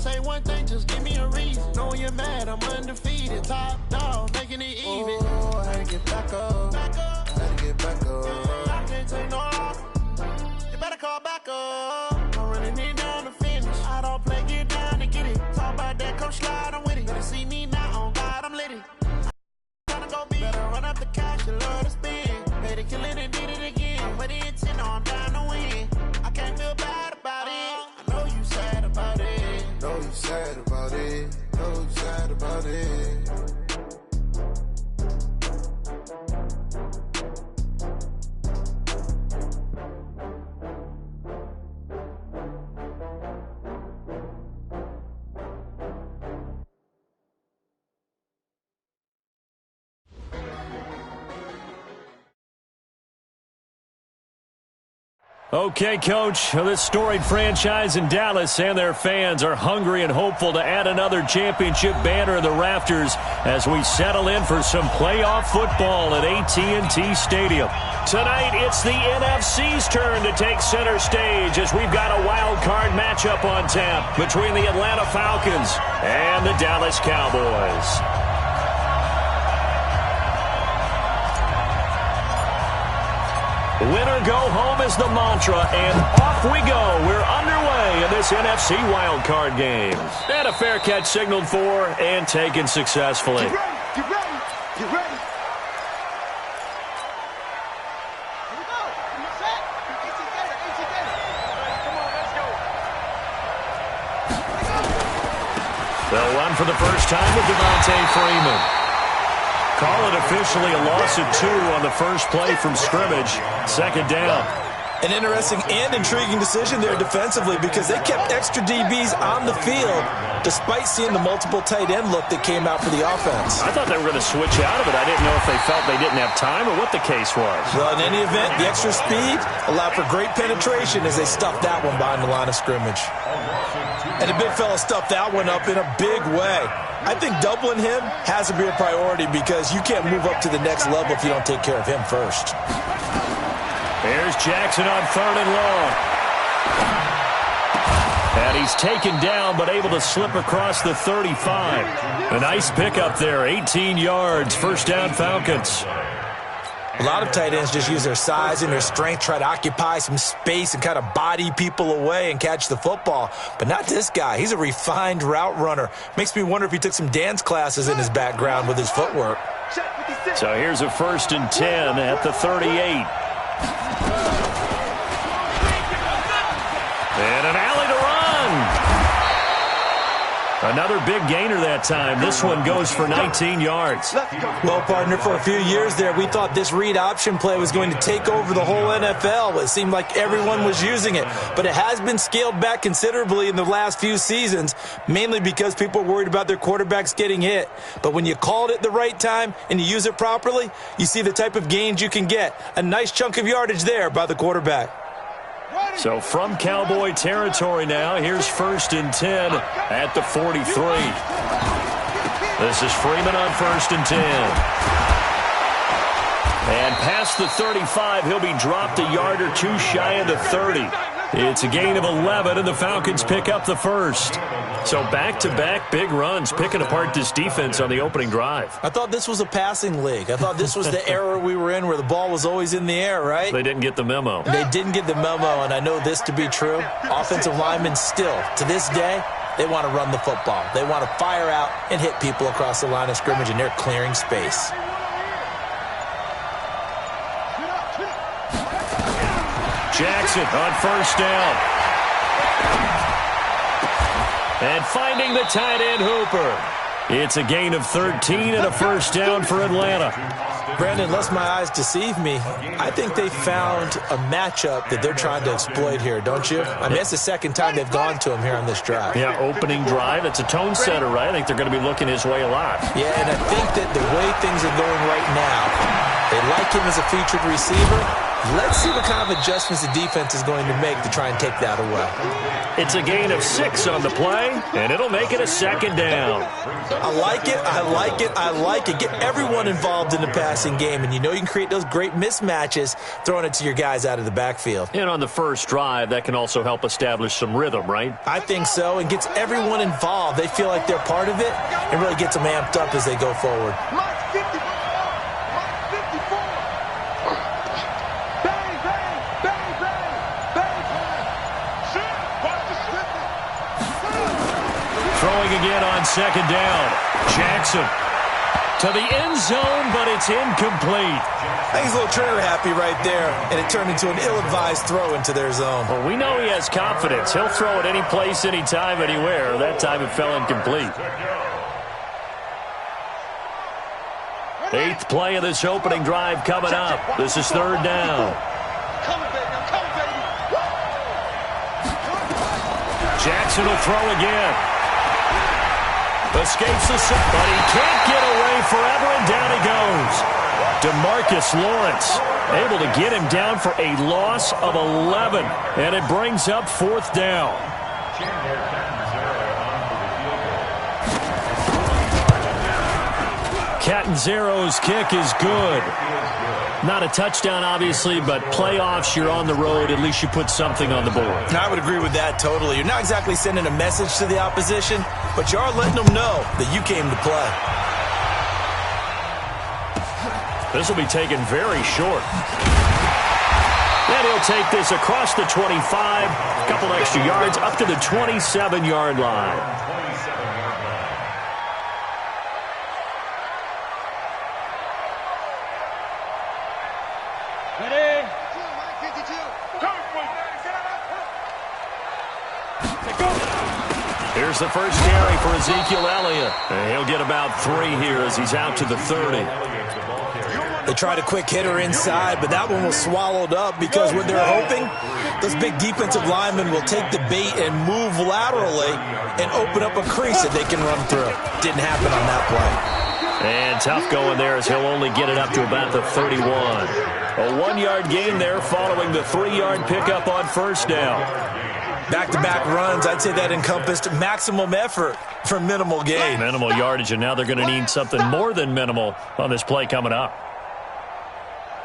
say one thing, just give me a reason. Know you're mad, I'm undefeated. Top dog, making it even. Oh, I had to get back up. I had to get back up. I can't take no loss. You better call back up. I'm running it down to finish. I don't play, get down to get it. Talk about that, come slide, I'm with it. Better see me now, on God, I'm lit it. Tryna go big. Better run up the cash, you love to spend. Paid to kill it and did it again. But the intent, I'm down to win. I can't feel bad about it. I know you sad about it. Know you sad about it. Know you sad about it. Okay, Coach, this storied franchise in Dallas and their fans are hungry and hopeful to add another championship banner in the rafters as we settle in for some playoff football at AT&T Stadium. Tonight, it's the NFC's turn to take center stage as we've got a wild card matchup on tap between the Atlanta Falcons and the Dallas Cowboys. Winner go home is the mantra, and off we go. We're underway in this NFC wildcard game. And a fair catch signaled for and taken successfully. Get ready, get ready, get ready. Here we go. You set? AT Data, AT Data. Come on, let's go. They'll run for the first time with Devontae Freeman. Call it officially a loss of 2 on the first play from scrimmage. Second down. An interesting and intriguing decision there defensively because they kept extra DBs on the field despite seeing the multiple tight end look that came out for the offense. I thought they were going to switch out of it. I didn't know if they felt they didn't have time or what the case was. Well, in any event, the extra speed allowed for great penetration as they stuffed that one behind the line of scrimmage. And the big fella stuffed that one up in a big way. I think doubling him has to be a priority because you can't move up to the next level if you don't take care of him first. There's Jackson on 3rd and long. And he's taken down but able to slip across the 35. A nice pickup there, 18 yards, first down Falcons. A lot of tight ends just use their size and their strength, try to occupy some space and kind of body people away and catch the football. But not this guy. He's a refined route runner. Makes me wonder if he took some dance classes in his background with his footwork. So here's a 1st and 10 at the 38. And an alley to run. Another big gainer that time. This one goes for 19 yards. Well, partner, for a few years there, we thought this read option play was going to take over the whole NFL. It seemed like everyone was using it. But it has been scaled back considerably in the last few seasons, mainly because people are worried about their quarterbacks getting hit. But when you call it at the right time and you use it properly, you see the type of gains you can get. A nice chunk of yardage there by the quarterback. So from Cowboy territory now, here's 1st and 10 at the 43. This is Freeman on 1st and 10. And past the 35, he'll be dropped a yard or 2 shy of the 30. It's a gain of 11, and the Falcons pick up the first. So back-to-back big runs, picking apart this defense on the opening drive. I thought this was a passing league. I thought this was the era we were in where the ball was always in the air, right? They didn't get the memo. They didn't get the memo, and I know this to be true. Offensive linemen still, to this day, they want to run the football. They want to fire out and hit people across the line of scrimmage, and they're clearing space. Jackson on 1st down. And finding the tight end Hooper. It's a gain of 13 and a first down for Atlanta. Brandon, unless my eyes deceive me, I think they found a matchup that they're trying to exploit here, don't you? I mean, it's the second time they've gone to him here on this drive. Yeah, opening drive. It's a tone setter, right? I think they're going to be looking his way a lot. Yeah, and I think that the way things are going right now, they like him as a featured receiver. Let's see what kind of adjustments the defense is going to make to try and take that away. It's a gain of 6 on the play, and it'll make it a second down. I like it, I like it, I like it. Get everyone involved in the passing game, and you know you can create those great mismatches throwing it to your guys out of the backfield. And on the first drive, that can also help establish some rhythm, right? I think so, and gets everyone involved. They feel like they're part of it and really gets them amped up as they go forward. Throwing again on second down. Jackson to the end zone, but it's incomplete. I think he's a little trigger happy right there, and it turned into an ill-advised throw into their zone. Well, we know he has confidence. He'll throw it any place, anytime, anywhere. That time it fell incomplete. 8th play of this opening drive coming up. This is 3rd down. Jackson will throw again. Escapes the set, but he can't get away forever, and down he goes. DeMarcus Lawrence able to get him down for a loss of 11, and it brings up 4th down. Catanzaro's kick is good. Not a touchdown, obviously, but playoffs, you're on the road. At least you put something on the board. I would agree with that totally. You're not exactly sending a message to the opposition, but you are letting them know that you came to play. This will be taken very short. And he'll take this across the 25, a couple extra yards, up to the 27-yard line. Here's the first carry for Ezekiel Elliott. And he'll get about 3 here as he's out to the 30. They tried a quick hitter inside, but that one was swallowed up because what they're hoping, those big defensive linemen will take the bait and move laterally and open up a crease that they can run through. Didn't happen on that play. And tough going there as he'll only get it up to about the 31. A 1-yard gain there following the 3-yard pickup on first down. Back-to-back runs, I'd say that encompassed maximum effort for minimal gain. Minimal yardage, and now they're going to need something more than minimal on this play coming up.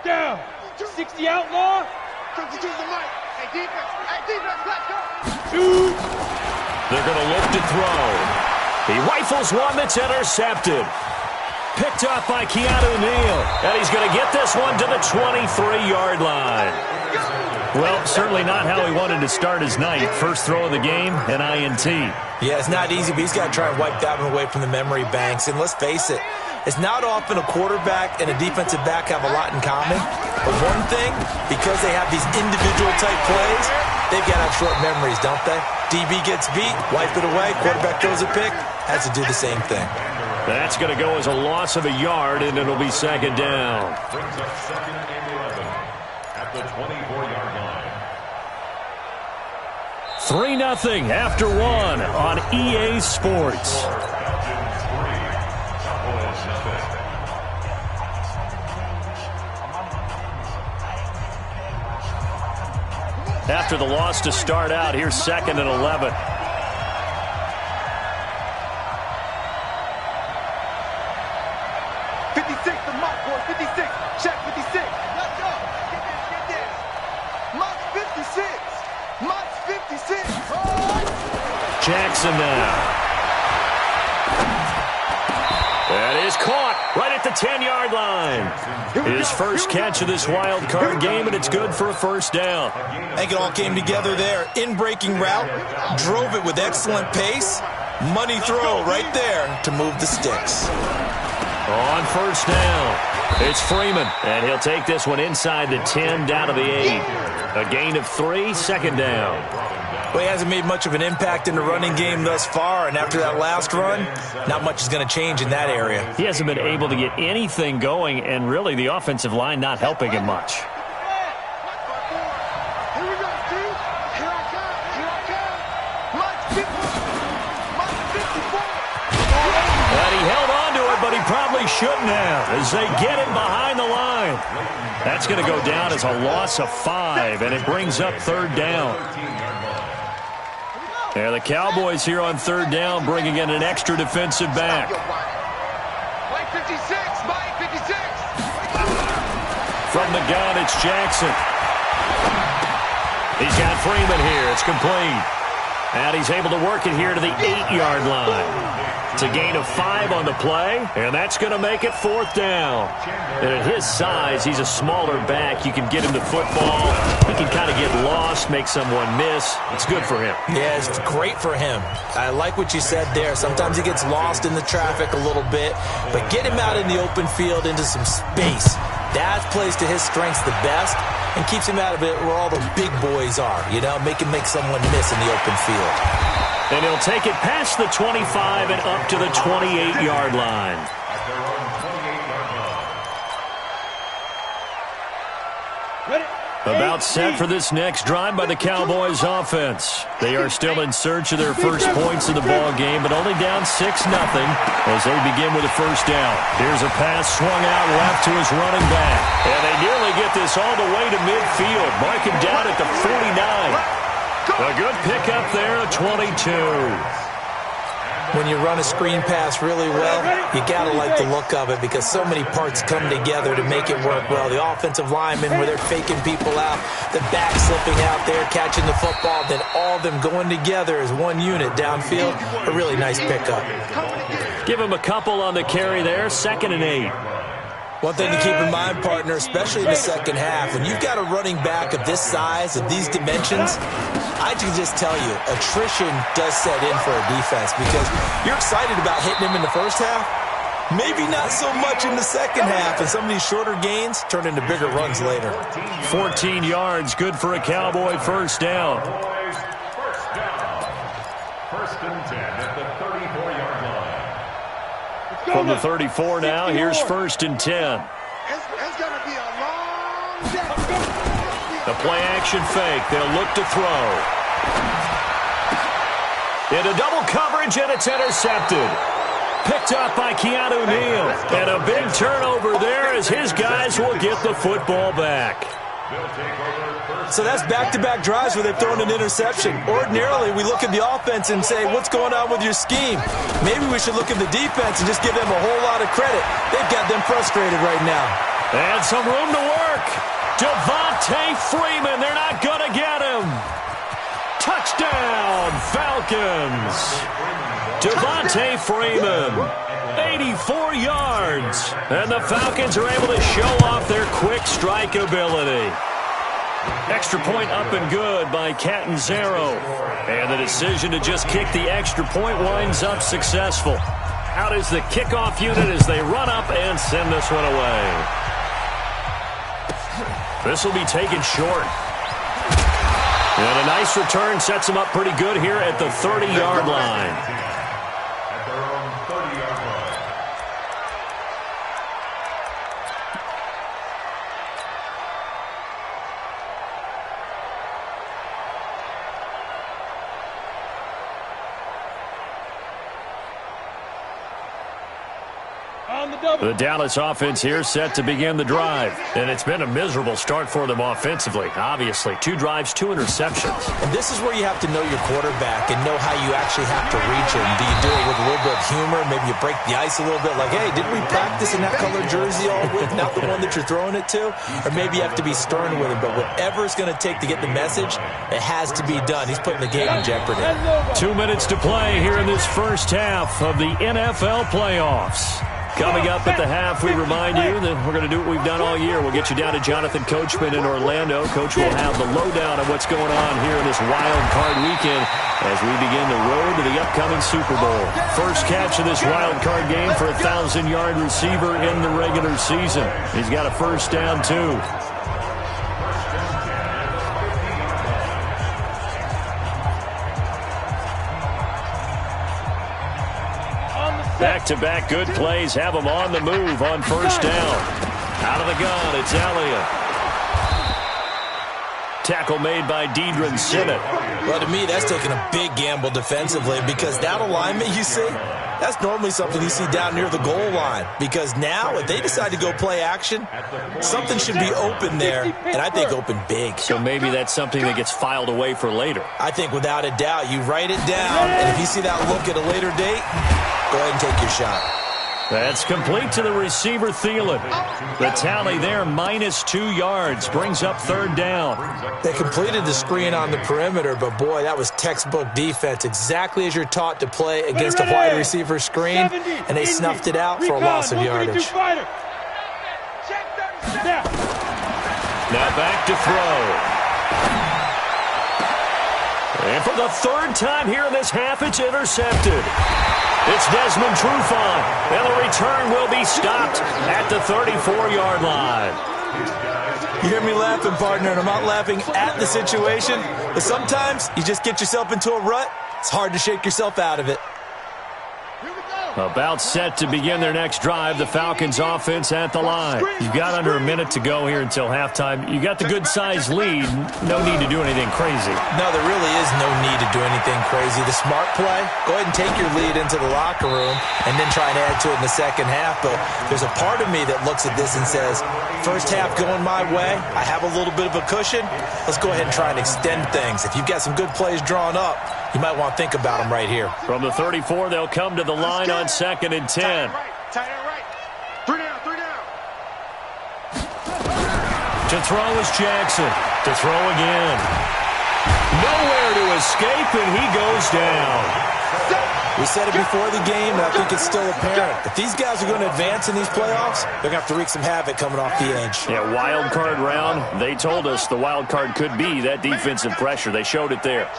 Down. 60 outlaw. Comes to the mic. Hey, defense, let's go. 2. They're going to look to throw. He rifles one that's intercepted. Picked off by Keanu Neal. And he's going to get this one to the 23-yard line. Well, certainly not how he wanted to start his night. First throw of the game, an INT. Yeah, it's not easy, but he's got to try and wipe that one away from the memory banks. And let's face it, it's not often a quarterback and a defensive back have a lot in common. But one thing, because they have these individual type plays, they've got to have short memories, don't they? DB gets beat, wipe it away, quarterback throws a pick, has to do the same thing. That's going to go as a loss of a yard, and it'll be second down. Brings up 2nd and 11 at the 24-yard line. 3-0 after 1 on EA Sports. After the loss to start out, here's 2nd and 11. Jackson now. That is caught right at the 10-yard line. His first catch of this wild card game, and it's good for a first down. I think it all came together there. In-breaking route, drove it with excellent pace. Money throw right there to move the sticks. On first down, it's Freeman, and he'll take this one inside the 10 down to the 8. A gain of 3, second down. Well, he hasn't made much of an impact in the running game thus far, and after that last run, not much is going to change in that area. He hasn't been able to get anything going, and really the offensive line not helping him much. And he held on to it, but he probably shouldn't have as they get him behind the line. That's going to go down as a loss of 5, and it brings up third down. And the Cowboys here on third down bringing in an extra defensive back. Mike 56, Mike 56. From the gun, it's Jackson. He's got Freeman here. It's complete. And he's able to work it here to the 8-yard line. It's a gain of 5 on the play, and that's going to make it fourth down. And at his size, he's a smaller back. You can get him the football. He can kind of get lost, make someone miss. It's good for him. Yeah, it's great for him. I like what you said there. Sometimes he gets lost in the traffic a little bit, but get him out in the open field into some space. That plays to his strengths the best and keeps him out of it where all the big boys are, you know, make him make someone miss in the open field. And he'll take it past the 25 and up to the 28-yard line. About set for this next drive by the Cowboys offense. They are still in search of their first points in the ball game, but only down 6-0 as they begin with a first down. Here's a pass swung out left to his running back. And they nearly get this all the way to midfield. Mark him down at the 49. A good pickup there, a 22. When you run a screen pass really well, you got to like the look of it because so many parts come together to make it work well. The offensive linemen, where they're faking people out, the back slipping out there, catching the football, then all of them going together as one unit downfield. A really nice pickup. Give him a couple on the carry there, 2nd and 8. One thing to keep in mind, partner, especially in the second half, when you've got a running back of this size, of these dimensions, I can just tell you, attrition does set in for a defense because you're excited about hitting him in the first half. Maybe not so much in the second half, and some of these shorter gains turn into bigger runs later. 14 yards, good for a Cowboy first down. First and 10 at the 34-yard line. From the 34 now, here's 1st and 10. It's going to be a long day. The play-action fake. They'll look to throw. Into double coverage, and it's intercepted. Picked up by Keanu Neal. And a big turnover there as his guys will get the football back. So that's back-to-back drives where they've thrown an interception. Ordinarily, we look at the offense and say, what's going on with your scheme? Maybe we should look at the defense and just give them a whole lot of credit. They've got them frustrated right now. And some room to work. Devontae Freeman, they're not going to get him. Touchdown, Falcons. Devontae Freeman, 84 yards. And the Falcons are able to show off their quick strike ability. Extra point up and good by Catanzaro. And the decision to just kick the extra point winds up successful. Out is the kickoff unit as they run up and send this one away. This will be taken short. And a nice return sets them up pretty good here at the 30-yard line. At their own 30-yard line. The Dallas offense here set to begin the drive. And it's been a miserable start for them offensively. Obviously, 2 drives, 2 interceptions. And this is where you have to know your quarterback and know how you actually have to reach him. Do you do it with a little bit of humor? Maybe you break the ice a little bit like, hey, didn't we practice in that color jersey all week, not the one that you're throwing it to? Or maybe you have to be stern with him. But whatever it's going to take to get the message, it has to be done. He's putting the game in jeopardy. 2 minutes to play here in this first half of the NFL playoffs. Coming up at the half, we remind you that we're going to do what we've done all year. We'll get you down to Jonathan Coachman in Orlando. Coach will have the lowdown of what's going on here in this wild card weekend as we begin the road to the upcoming Super Bowl. First catch of this wild card game for a 1,000-yard receiver in the regular season. He's got a first down, too. Back-to-back good plays have them on the move on first down. Out of the gun, it's Elliott. Tackle made by Deidre Sinnott. Well, to me, that's taking a big gamble defensively because that alignment you see, that's normally something you see down near the goal line. Because now, if they decide to go play action, something should be open there, and I think open big. So maybe that's something that gets filed away for later. I think without a doubt, you write it down, and if you see that look at a later date, go ahead and take your shot. That's complete to the receiver, Thielen. The tally there, -2 yards, brings up third down. They completed the screen on the perimeter, but boy, that was textbook defense, exactly as you're taught to play against a wide receiver screen, and they snuffed it out for a loss of yardage. Now back to throw. And for the third time here in this half, it's intercepted. It's Desmond Trufant, and the return will be stopped at the 34-yard line. You hear me laughing, partner, and I'm not laughing at the situation, but sometimes you just get yourself into a rut. It's hard to shake yourself out of it. About set to begin their next drive, the Falcons offense at the line. You've got under a minute to go here until halftime. You got the good-sized lead. No need to do anything crazy. No, there really is no need to do anything crazy. The smart play, go ahead and take your lead into the locker room and then try and add to it in the second half. But there's a part of me that looks at this and says, first half going my way, I have a little bit of a cushion. Let's go ahead and try and extend things. If you've got some good plays drawn up, you might want to think about them right here. From the 34, they'll come to the line on 2nd and 10. Tight end right. 3 down, 3 down. To throw is Jackson. To throw again. Nowhere to escape, and he goes down. We said it before the game, and I think it's still apparent. If these guys are going to advance in these playoffs, they're going to have to wreak some havoc coming off the edge. Yeah, wild card round. They told us the wild card could be that defensive pressure. They showed it there.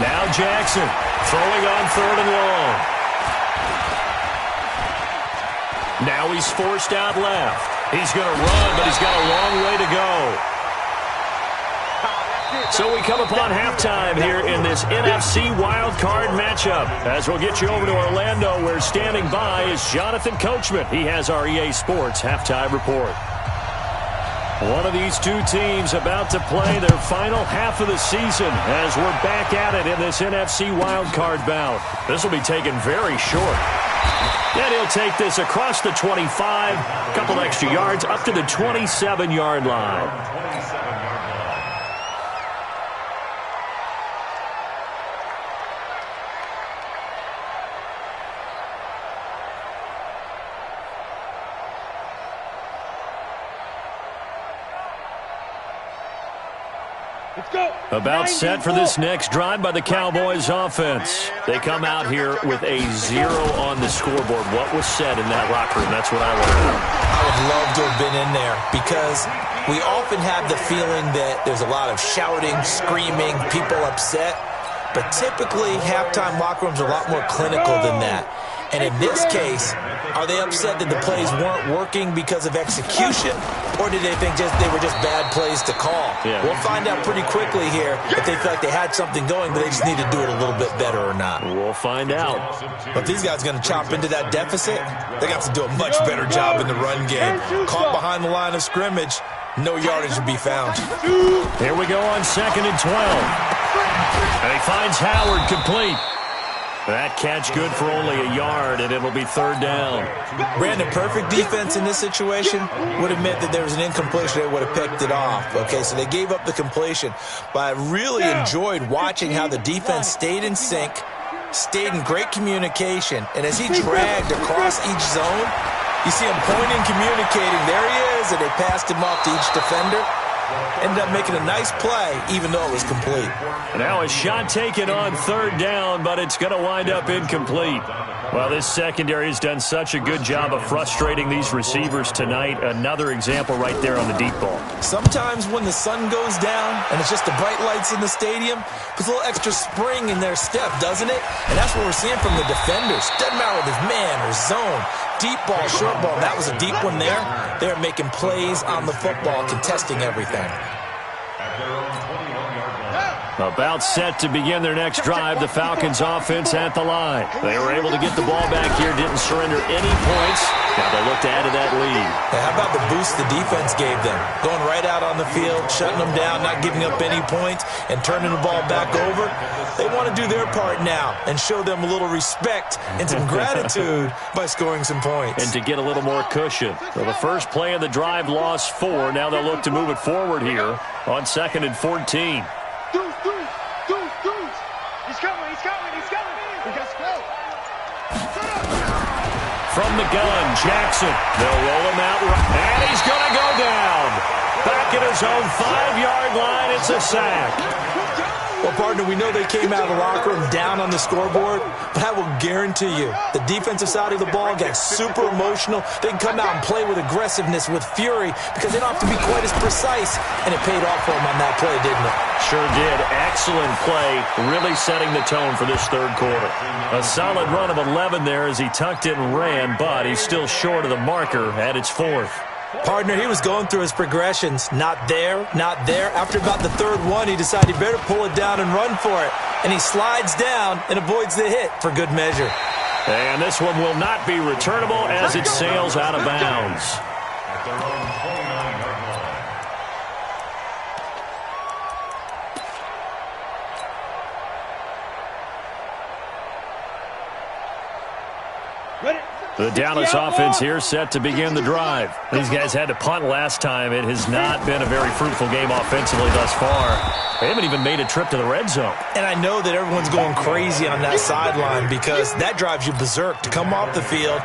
Now Jackson throwing on 3rd and long. Now he's forced out left. He's going to run, but he's got a long way to go. So we come upon halftime here in this NFC wildcard matchup. As we'll get you over to Orlando, where standing by is Jonathan Coachman. He has our EA Sports halftime report. One of these two teams about to play their final half of the season as we're back at it in this NFC wildcard bout. This will be taken very short. And he'll take this across the 25, a couple extra yards, up to the 27-yard line. About set for this next drive by the Cowboys offense. They come out here with a 0 on the scoreboard. What was said in that locker room? That's what I want to know. I would love to have been in there because we often have the feeling that there's a lot of shouting, screaming, people upset. But typically, halftime locker rooms are a lot more clinical than that. And in this case, are they upset that the plays weren't working because of execution? Or did they think they were just bad plays to call? Yeah. We'll find out pretty quickly here if they feel like they had something going, but they just need to do it a little bit better or not. We'll find out. But if these guys are going to chop into that deficit, they got to do a much better job in the run game. Caught behind the line of scrimmage, no yardage to be found. Here we go on 2nd and 12. And he finds Howard complete. That catch good for only a yard, and it'll be 3rd down. Brandon, perfect defense in this situation would have meant that there was an incompletion. They would have picked it off. Okay, so they gave up the completion. But I really enjoyed watching how the defense stayed in sync, stayed in great communication, and as he dragged across each zone, you see him pointing, communicating. There he is, and they passed him off to each defender. Ended up making a nice play, even though it was complete. Now a shot taken on 3rd down, but it's going to wind up incomplete. Well, this secondary has done such a good job of frustrating these receivers tonight. Another example right there on the deep ball. Sometimes when the sun goes down and it's just the bright lights in the stadium, puts a little extra spring in their step, doesn't it? And that's what we're seeing from the defenders. Doesn't matter whether it's man or zone, deep ball, short ball. That was a deep one there. They're making plays on the football, contesting everything. At their own 21-yard line. About set to begin their next drive, the Falcons offense at the line. They were able to get the ball back here, didn't surrender any points. Now they look to add to that lead. How about the boost the defense gave them? Going right out on the field, shutting them down, not giving up any points, and turning the ball back over. They want to do their part now and show them a little respect and some gratitude by scoring some points. And to get a little more cushion. So the first play of the drive lost 4. Now they'll look to move it forward here on 2nd and 14. From the gun, Jackson. They'll roll him out, and he's going to go down. Back at his own 5-yard line, it's a sack. Well, partner, we know they came out of the locker room down on the scoreboard, but I will guarantee you the defensive side of the ball got super emotional. They can come out and play with aggressiveness, with fury, because they don't have to be quite as precise, and it paid off for them on that play, didn't it? Sure did. Excellent play, really setting the tone for this third quarter. A solid run of 11 there as he tucked it and ran, but he's still short of the marker at its 4th. Partner, he was going through his progressions. Not there, not there. After about the 3rd one, he decided he better pull it down and run for it. And he slides down and avoids the hit for good measure. And this one will not be returnable as it sails out of bounds. At their own 29-yard line. Ready? The Dallas offense here set to begin the drive. These guys had to punt last time. It has not been a very fruitful game offensively thus far. They haven't even made a trip to the red zone. And I know that everyone's going crazy on that sideline because that drives you berserk to come off the field,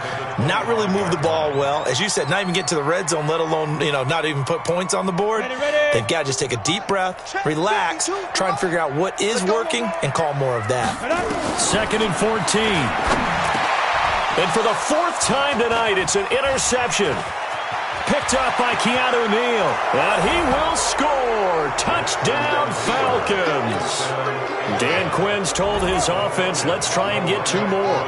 not really move the ball well. As you said, not even get to the red zone, let alone, not even put points on the board. They've got to just take a deep breath, relax, try and figure out what is working, and call more of that. 2nd and 14. And for the 4th time tonight, it's an interception. Picked up by Keanu Neal. And he will score. Touchdown, Falcons. Dan Quinn's told his offense, let's try and get 2 more.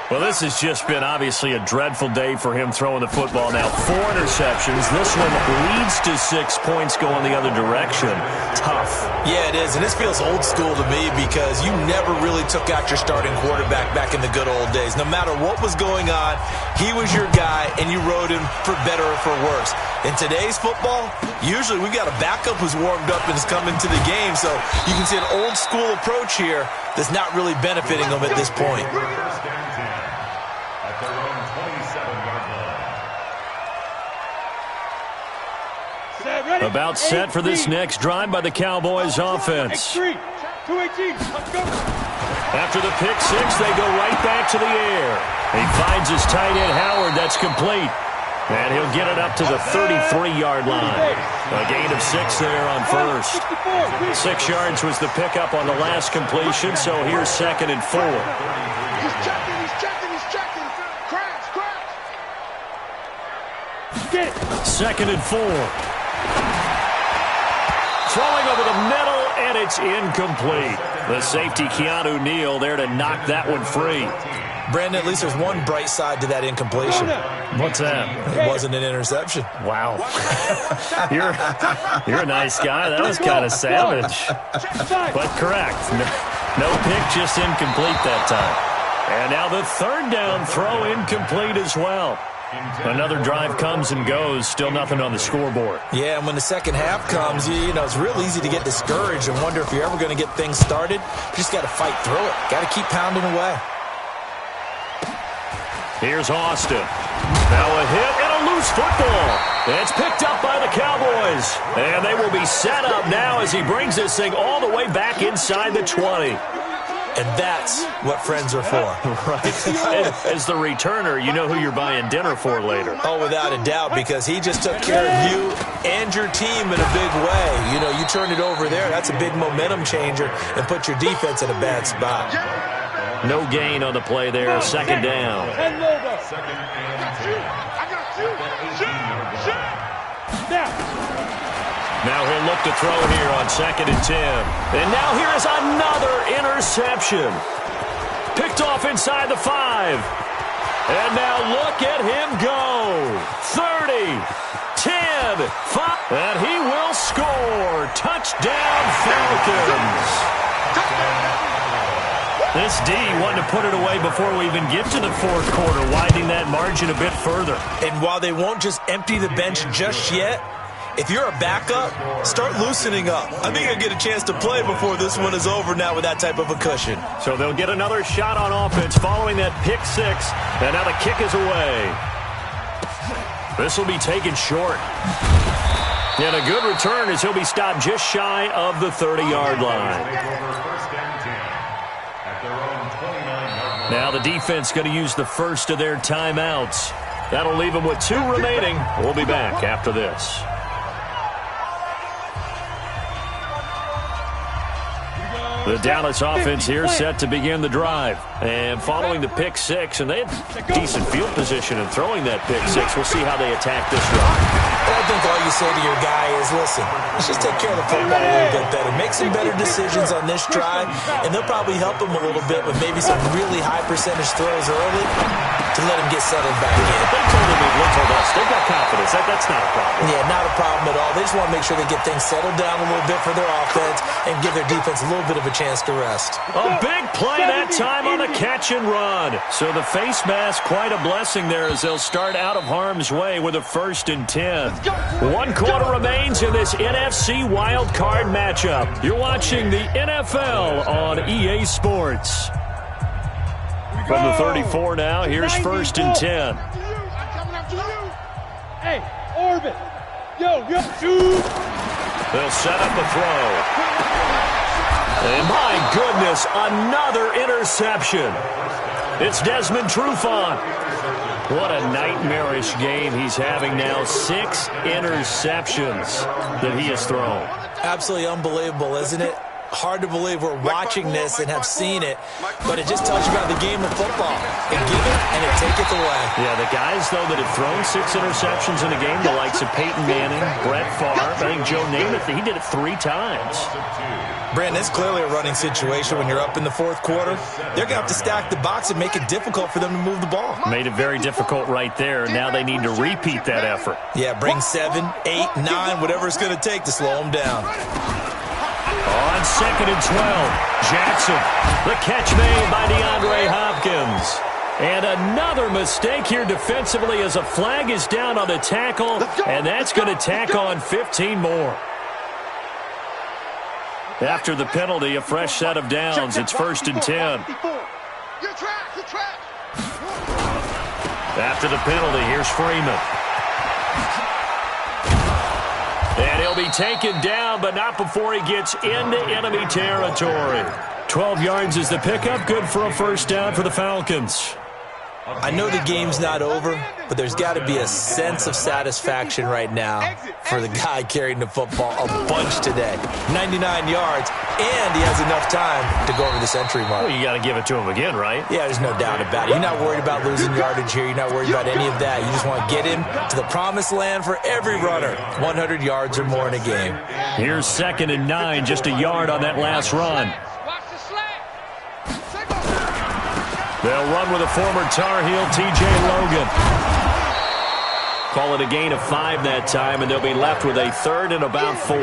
Well, this has just been obviously a dreadful day for him throwing the football. Now 4 interceptions. This one leads to 6 points going the other direction. Tough. Yeah, it is, and this feels old school to me because you never really took out your starting quarterback back in the good old days. No matter what was going on, he was your guy, and you rode him for better or for worse. In today's football, usually we've got a backup who's warmed up and has come into the game, so you can see an old school approach here that's not really benefiting them at this point. First and 10 at their own 27-yard line. About set for this next drive by the Cowboys offense. After the pick 6, they go right back to the air. He finds his tight end Howard. That's complete. And he'll get it up to the 33-yard line. A gain of 6 there on first. 6 yards was the pickup on the last completion, so here's 2nd and 4. He's checking. Crash. Get it. 2nd and 4. Throwing over the middle, and it's incomplete. The safety, Keanu Neal, there to knock that one free. Brandon, at least there's one bright side to that incompletion. What's that? It wasn't an interception. Wow. You're a nice guy. That was kind of savage. But correct. No pick, just incomplete that time. And now the 3rd down throw incomplete as well. Another drive comes and goes. Still nothing on the scoreboard. Yeah, and when the second half comes, it's real easy to get discouraged and wonder if you're ever going to get things started. You just got to fight through it. Got to keep pounding away. Here's Austin. Now a hit and a loose football. It's picked up by the Cowboys. And they will be set up now as he brings this thing all the way back inside the 20. And that's what friends are for. Right. As the returner, you know who you're buying dinner for later. Oh, without a doubt, because he just took care of you and your team in a big way. You turn it over there, that's a big momentum changer, and put your defense in a bad spot. No gain on the play there, 2nd down. Now he'll look to throw here on 2nd and 10. And now here is another interception. Picked off inside the 5. And now look at him go. 30, 10, 5, and he will score. Touchdown, Falcons. This D wanted to put it away before we even get to the fourth quarter, widening that margin a bit further. And while they won't just empty the bench just yet, if you're a backup, start loosening up. I think you'll get a chance to play before this one is over now with that type of a cushion. So they'll get another shot on offense following that pick six. And now the kick is away. This will be taken short. And a good return as he'll be stopped just shy of the 30-yard line. Now the defense going to use the first of their timeouts. That'll leave them with 2 remaining. We'll be back after this. The Dallas offense here set to begin the drive. And following the pick six, and they had decent field position in throwing that pick six. We'll see how they attack this run. I think all you say to your guy is, listen, let's just take care of the football a little bit better. Make some better decisions on this drive, and they'll probably help him a little bit with maybe some really high percentage throws early to let him get settled back in. They told him they told us. They've got confidence. That's not a problem. Yeah, not a problem at all. They just want to make sure they get things settled down a little bit for their offense and give their defense a little bit of a chance to rest. A big play that time on the catch and run. So the face mask, quite a blessing there as they'll start out of harm's way with a 1st and 10. 1 quarter remains in this NFC wild card matchup. You're watching the NFL on EA Sports. From the 34 now, here's 1st and 10. Hey, Orbit. Yo, shoot. They'll set up a throw. And my goodness, another interception. It's Desmond Trufant. What a nightmarish game he's having now. 6 interceptions that he has thrown. Absolutely unbelievable, isn't it? Hard to believe we're watching this and have seen it, but it just tells you about the game of football. It give it and it taketh away. Yeah, the guys, though, that have thrown 6 interceptions in a game, the likes of Peyton Manning, Brett Favre, I think Joe Namath, he did it 3 times. Brandon, it's clearly a running situation when you're up in the fourth quarter. They're going to have to stack the box and make it difficult for them to move the ball. Made it very difficult right there. Now they need to repeat that effort. Yeah, bring 7, 8, 9, whatever it's going to take to slow them down. On 2nd and 12, Jackson. The catch made by DeAndre Hopkins. And another mistake here defensively as a flag is down on the tackle, and that's going to tack on 15 more. After the penalty, a fresh set of downs. It's 1st and 10. After the penalty, here's Freeman. And he'll be taken down, but not before he gets into enemy territory. 12 yards is the pickup. Good for a 1st down for the Falcons. I know the game's not over, but there's got to be a sense of satisfaction right now for the guy carrying the football a bunch today. 99 yards, and he has enough time to go over the century mark. Well, you got to give it to him again, right? Yeah, there's no doubt about it. You're not worried about losing yardage here. You're not worried about any of that. You just want to get him to the promised land for every runner. 100 yards or more in a game. Here's 2nd and 9, just a yard on that last run. They'll run with a former Tar Heel, T.J. Logan. Call it a gain of 5 that time, and they'll be left with a 3rd and about 4.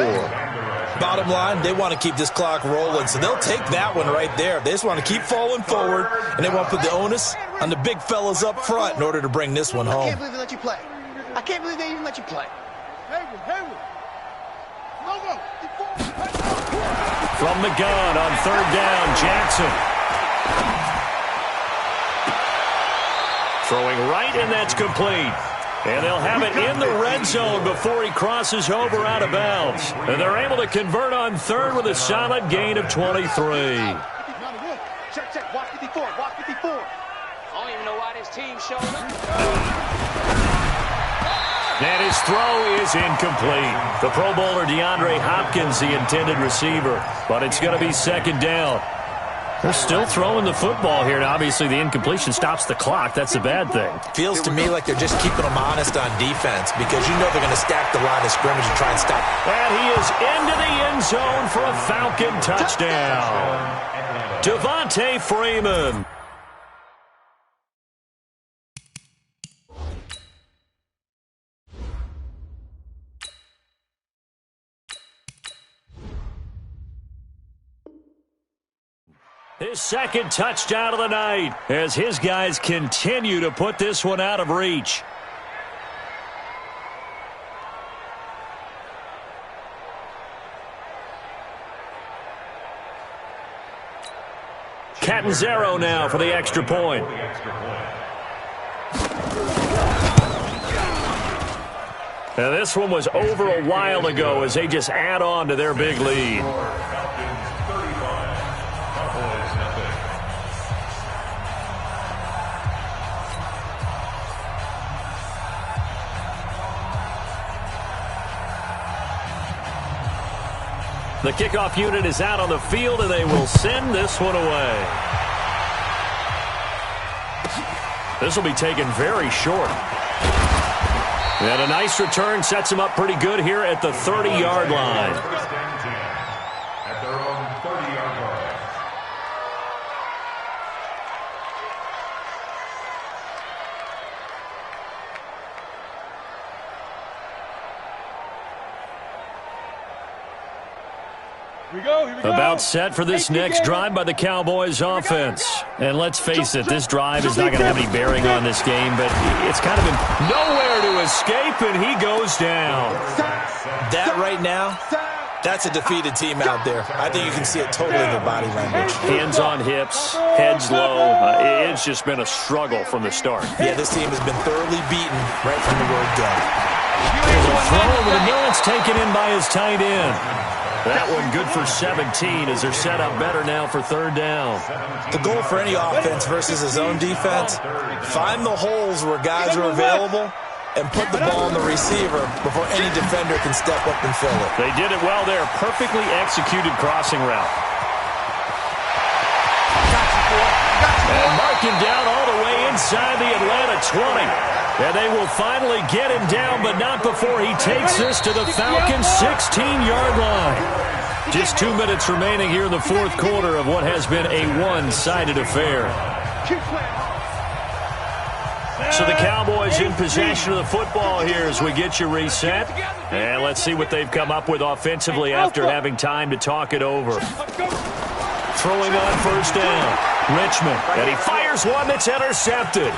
Bottom line, they want to keep this clock rolling, so they'll take that one right there. They just want to keep falling forward, and they want to put the onus on the big fellas up front in order to bring this one home. I can't believe they let you play. I can't believe they even let you play. From the gun on 3rd down, Jackson. Throwing right, and that's complete. And they'll have it in the red zone before he crosses over out of bounds. And they're able to convert on 3rd with a solid gain of 23. Check. Watch 54. I don't even know why this team showed up. And his throw is incomplete. The Pro Bowler DeAndre Hopkins, the intended receiver. But it's going to be 2nd down. They're still throwing the football here, and obviously the incompletion stops the clock. That's a bad thing. Feels to me like they're just keeping them honest on defense because you know they're going to stack the line of scrimmage and try and stop. And he is into the end zone for a Falcon touchdown. Devontae Freeman. His second touchdown of the night as his guys continue to put this one out of reach. Catanzaro now for the extra point. Now this one was over a while ago as they just add on to their big lead. The kickoff unit is out on the field, and they will send this one away. This will be taken very short. And a nice return sets them up pretty good here at the 30-yard line. First and 10 at their own 30-yard line. Here we go. About set for this next drive by the Cowboys offense. And let's face it, this drive is not going to have any bearing on this game, but it's kind of been nowhere to escape, and he goes down. That right now, that's a defeated team out there. I think you can see it totally in their body language. Hands on hips, heads low. It's just been a struggle from the start. Yeah, this team has been thoroughly beaten right from the word go. Here's a throw over the middle. It's taken in by his tight end. That one good for 17 as they're set up better now for third down. The goal for any offense versus his own defense, find the holes where guys are available and put the ball on the receiver before any defender can step up and fill it. They did it well there. Perfectly executed crossing route. And marking down all the way inside the Atlanta 20. And they will finally get him down, but not before he takes this to the Falcons' 16-yard line. Just 2 minutes remaining here in the fourth quarter of what has been a one-sided affair. So the Cowboys in possession of the football here as we get you reset. And let's see what they've come up with offensively after having time to talk it over. Throwing on first down, Richmond. And he fires one that's intercepted.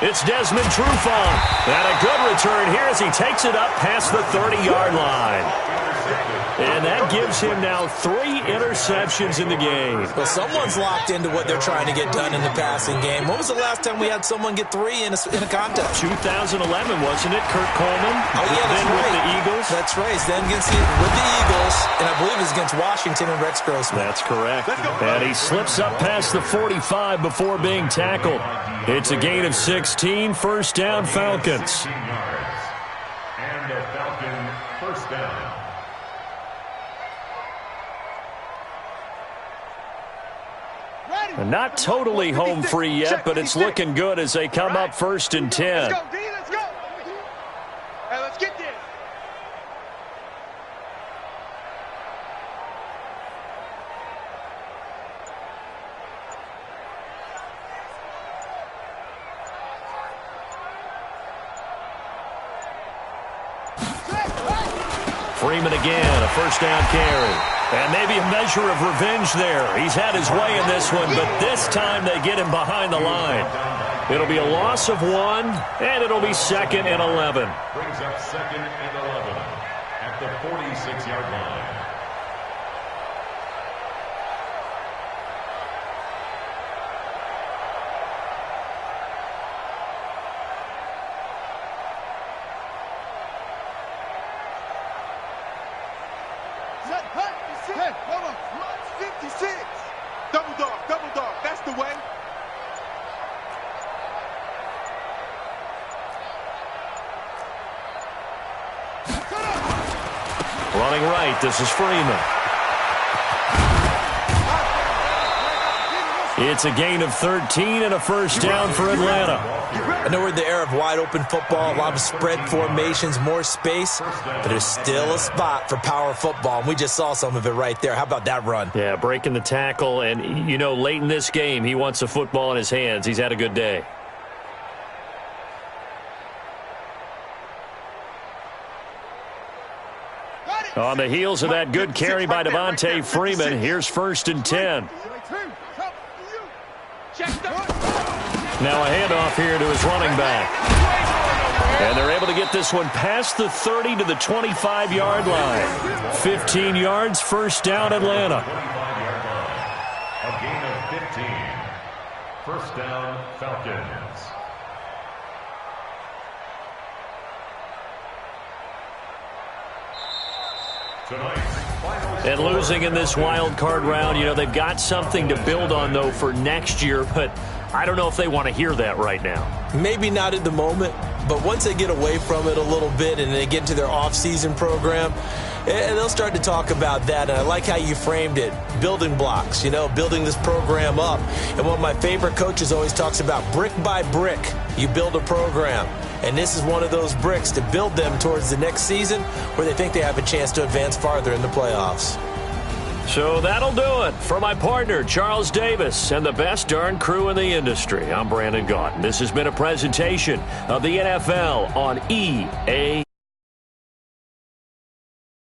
It's Desmond Trufant. And a good return here as he takes it up past the 30-yard line. And that gives him now 3 interceptions in the game. Well, someone's locked into what they're trying to get done in the passing game. When was the last time we had someone get 3 in a contest? 2011, wasn't it? Kurt Coleman. Oh, yeah, that's then right. with the Eagles. That's right. Then with the Eagles, and I believe it was against Washington and Rex Grossman. That's correct. And he slips up past the 45 before being tackled. It's a gain of 16. First down, Falcons. And the Falcon first down. And not totally home free yet, but it's looking good as they come up first and 10. Let's go, D, let's go. Hey, let's get this. Freeman again, a first down carry. And maybe a measure of revenge there. He's had his way in this one, but this time they get him behind the line. It'll be a loss of 1, and it'll be 2nd and 11. Brings up 2nd and 11 at the 46-yard line. Hey, hold on. 56. Double dog. That's the way. Running right, this is Freeman. It's a gain of 13 and a first down for Atlanta. I know we're in the era of wide-open football, a lot of spread formations, more space, but there's still a spot for power football, and we just saw some of it right there. How about that run? Yeah, breaking the tackle, and, you know, late in this game, he wants the football in his hands. He's had a good day. On the heels of that good carry by Devontae Freeman, here's first and 10. Now a handoff here to his running back. And they're able to get this one past the 30 to the 25-yard line. 15 yards, first down, Atlanta. 25-yard line. A gain of 15. First down, Falcons. And losing in this wild card round, you know, they've got something to build on, though, for next year, but I don't know if they want to hear that right now. Maybe not at the moment, but once they get away from it a little bit and they get to their off-season program, and they'll start to talk about that. And I like how you framed it, building blocks, you know, building this program up. And one of my favorite coaches always talks about brick by brick, you build a program. And this is one of those bricks to build them towards the next season where they think they have a chance to advance farther in the playoffs. So that'll do it. For my partner, Charles Davis, and the best darn crew in the industry, I'm Brandon Gaudin. This has been a presentation of the NFL on EA.